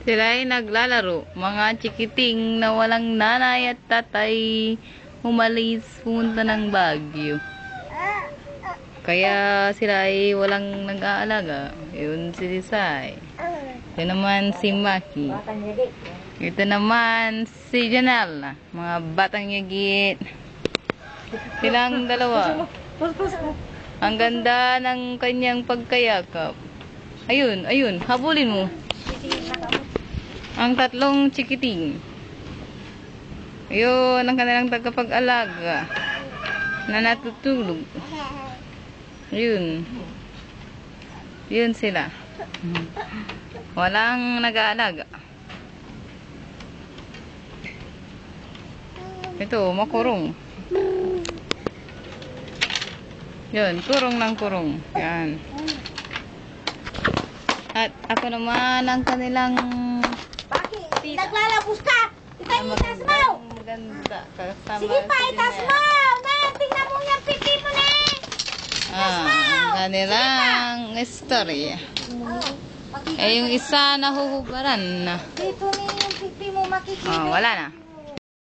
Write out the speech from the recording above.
Sila ay naglalaro. Mga chikiting na walang nanay at tatay umalis pumunta ng Baguio. Kaya sila ay walang nag-aalaga. Yun si Desai. Ito naman si Maki. Ito naman si Janelle. Mga batang yagit. Silang dalawa. Ang ganda ng kanyang pagkayakap. Ayun, ayun. Habulin mo. Ang tatlong chikiting. Ayun, ang kanilang tagapag-alaga na natutulog. Ayun. Yun sila. Walang nag-aalaga. Ito, makurong. Yun, kurong ng kurong. Yan. At ako naman ang kanilang Bakit? Naglalabos ka! Itas mo! Maganda. Kasama Sige pa, itas mo! Man, tingnan mo yung pipi mo na! ang kanilang istorya. Eh, yung isa nahuhubaran na. Dito na yung pipi mo makikita. Wala na.